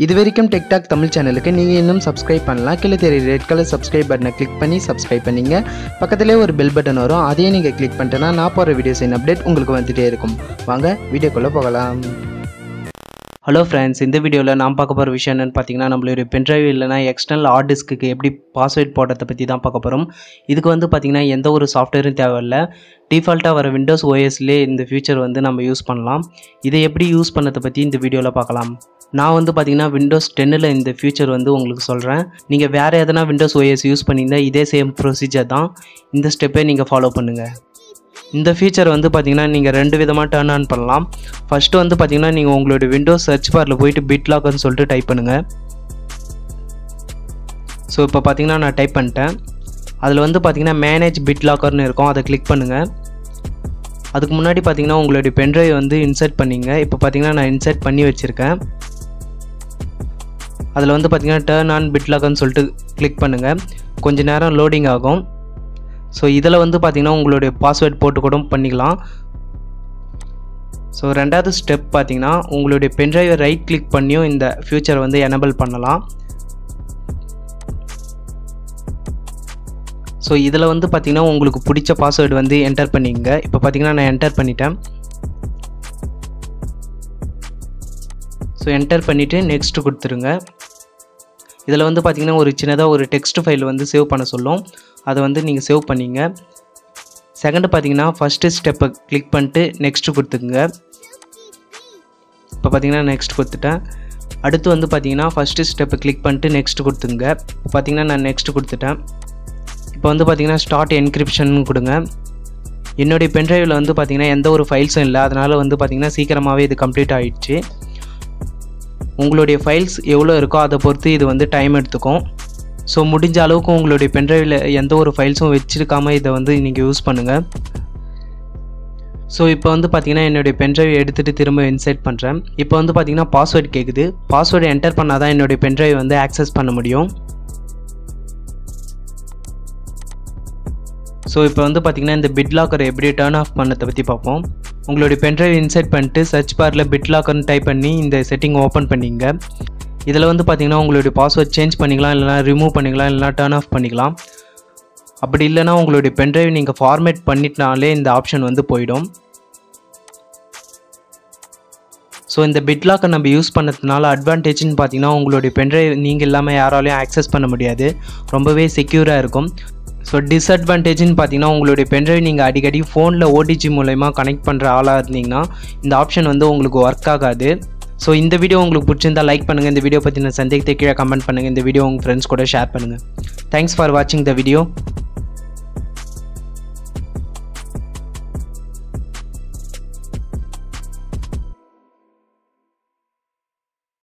இதுவரைக்கும் டிக்டாக் தமிழ் சேனலுக்கு நீங்கள் இன்னும் சப்ஸ்கிரைப் பண்ணலாம். கீழே தெரிய ரெட் கலர் சப்ஸ்கிரைப் பட்டனை கிளிக் பண்ணி சப்ஸ்கிரைப் பண்ணிங்க. பக்கத்துலேயே ஒரு பெல் பட்டன் வரும், அதையே நீங்கள் கிளிக் பண்ணிட்டேன்னா நான் போகிற வீடியோஸின் அப்டேட் உங்களுக்கு வந்துகிட்டே இருக்கும். வாங்க வீடியோக்குள்ளே போகலாம். ஹலோ ஃப்ரெண்ட்ஸ், இந்த வீடியோவில் நான் பார்க்க போகிற விஷயம் என்னென்னு பார்த்தீங்கன்னா, நம்மளுடைய பென்ட்ரைவ் இல்லைனா எக்ஸ்டர்னல் ஹார்ட் டிஸ்க்கு எப்படி பாஸ்வேர்ட் போடுறதை பற்றி தான் பார்க்க போகிறோம். இதுக்கு பார்த்தீங்கன்னா எந்த ஒரு சாஃப்ட்வேரும் தேவையில்லை. டிஃபால்ட்டாக வர விண்டோஸ் ஓஎஸ்லேயே இந்த ஃபியூச்சர் நம்ம யூஸ் பண்ணலாம். இதை எப்படி யூஸ் பண்ணதை பற்றி இந்த வீடியோவில் பார்க்கலாம். நான் பார்த்தீங்கன்னா விண்டோஸ் 10ல் இந்த ஃபியூச்சர் உங்களுக்கு சொல்கிறேன். நீங்கள் வேறு எதனா விண்டோஸ் ஓஎஸ் யூஸ் பண்ணியிருந்தால் இதே சேம் ப்ரொசீஜர் தான். இந்த ஸ்டெப்பை நீங்கள் ஃபாலோ பண்ணுங்கள். இந்த ஃபீச்சர் பார்த்தீங்கன்னா நீங்கள் ரெண்டு விதமாக டர்ன் ஆன் பண்ணலாம். ஃபஸ்ட்டு பார்த்தீங்கன்னா நீங்கள் உங்களுடைய விண்டோஸ் சர்ச் பாரில் போயிட்டு பிட்லாக்கர்னு சொல்லிட்டு டைப் பண்ணுங்கள். ஸோ இப்போ பார்த்தீங்கன்னா நான் டைப் பண்ணிட்டேன். அதில் பார்த்தீங்கன்னா மேனேஜ் பிட்லாக்கர்னு இருக்கும், அதை கிளிக் பண்ணுங்கள். அதுக்கு முன்னாடி பார்த்தீங்கன்னா உங்களுடைய பென்ட்ரைவ் இன்சர்ட் பண்ணிங்க. இப்போ பார்த்தீங்கன்னா நான் இன்சர்ட் பண்ணி வச்சுருக்கேன். அதில் பார்த்தீங்கன்னா டர்ன் ஆன் பிட்லாக்கர்னு சொல்லிட்டு கிளிக் பண்ணுங்கள். கொஞ்சம் நேரம் லோடிங் ஆகும். ஸோ இதில் பார்த்தீங்கன்னா உங்களுடைய பாஸ்வேர்ட் போட்டு கூட பண்ணிக்கலாம். ஸோ ரெண்டாவது ஸ்டெப் பார்த்தீங்கன்னா உங்களுடைய பென்ட்ரைவை ரைட் கிளிக் பண்ணியும் இந்த ஃபியூச்சர் எனேபிள் பண்ணலாம். ஸோ இதில் பார்த்தீங்கன்னா உங்களுக்கு பிடிச்ச பாஸ்வேர்டு என்டர் பண்ணிங்க. இப்போ பார்த்தீங்கன்னா நான் என்டர் பண்ணிட்டேன். ஸோ என்டர் பண்ணிவிட்டு நெக்ஸ்ட்டு கொடுத்துருங்க. இதில் பார்த்தீங்கன்னா ஒரு சின்னதாக ஒரு டெக்ஸ்ட் ஃபைல் சேவ் பண்ண சொல்லும். அதை நீங்கள் சேவ் பண்ணிங்க. செகண்டு பார்த்தீங்கன்னா ஃபஸ்ட்டு ஸ்டெப்பை கிளிக் பண்ணிட்டு நெக்ஸ்ட்டு கொடுத்துக்குங்க. இப்போ பார்த்தீங்கன்னா நெக்ஸ்ட் கொடுத்துட்டேன். அடுத்து பார்த்தீங்கன்னா ஃபஸ்ட்டு ஸ்டெப்பை கிளிக் பண்ணிட்டு நெக்ஸ்ட் கொடுத்துங்க. இப்போ பார்த்தீங்கன்னா நான் நெக்ஸ்ட் கொடுத்துட்டேன். இப்போ பார்த்தீங்கன்னா ஸ்டார்ட் என்கிரிப்ஷன் கொடுங்க. என்னுடைய பென்ட்ரைவில் பார்த்தீங்கன்னா எந்த ஒரு ஃபைல்ஸும் இல்லை, அதனால் பார்த்தீங்கன்னா சீக்கிரமாகவே இது கம்ப்ளீட் ஆகிடுச்சு. உங்களுடைய ஃபைல்ஸ் எவ்வளோ இருக்கோ அதை பொறுத்து இது டைம் எடுத்துக்கும். ஸோ முடிஞ்ச அளவுக்கு உங்களுடைய பென்ட்ரைவில் எந்த ஒரு ஃபைல்ஸும் வச்சுருக்காமல் இதை நீங்கள் யூஸ் பண்ணுங்கள். ஸோ இப்போ பார்த்தீங்கன்னா என்னுடைய பென்ட்ரைவ் எடுத்துகிட்டு திரும்ப இன்சர்ட் பண்ணுறேன். இப்போ பார்த்தீங்கன்னா பாஸ்வேர்டு கேட்குது. பாஸ்வேர்டு என்டர் பண்ணால் தான் என்னுடைய பென்ட்ரைவ் ஆக்சஸ் பண்ண முடியும். ஸோ இப்போ பார்த்தீங்கன்னா இந்த பிட்லாக்கரை எப்படி டர்ன் ஆஃப் பண்ணதை பற்றி பார்ப்போம். உங்களுடைய பென்ட்ரைவ் இன்சர்ட் பண்ணிட்டு சர்ச் பாரில் பிட்லாக்கர்னு டைப் பண்ணி இந்த செட்டிங் ஓப்பன் பண்ணிங்க. இதில் பார்த்தீங்கன்னா உங்களுடைய பாஸ்வேர்ட் சேஞ்ச் பண்ணிக்கலாம், இல்லைனா ரிமூவ் பண்ணிக்கலாம், இல்லைனா டர்ன் ஆஃப் பண்ணிக்கலாம். அப்படி இல்லைனா உங்களுடைய பென்ட்ரைவ் நீங்கள் ஃபார்மேட் பண்ணிட்டாலே இந்த ஆப்ஷன் போயிடும். ஸோ இந்த பிட்லாக்கை நம்ம யூஸ் பண்ணதுனால அட்வான்டேஜ்னு பார்த்தீங்கன்னா உங்களுடைய பென்ட்ரைவ் நீங்கள் இல்லாமல் யாராலையும் ஆக்சஸ் பண்ண முடியாது, ரொம்பவே செக்யூராக இருக்கும். ஸோ டிஸ்அட்வான்டேஜ்னு பார்த்தீங்கன்னா உங்களுடைய பென்ட்ரைவ் நீங்கள் அடிக்கடி ஃபோனில் ஓடிஜி மூலமா கனெக்ட் பண்ணுற ஆளாக இருந்தீங்கன்னா இந்த ஆப்ஷன் உங்களுக்கு ஒர்க் ஆகாது. ஸோ இந்த வீடியோ உங்களுக்கு பிடிச்சிருந்தா லைக் பண்ணுங்கள். இந்த வீடியோ பற்றின சந்தேகத்தை கீழே கமெண்ட் பண்ணுங்கள். இந்த வீடியோ உங்கள் ஃப்ரெண்ட்ஸ் கூட ஷேர் பண்ணுங்கள். தேங்க்ஸ் ஃபார் வாட்சிங் த வீடியோ.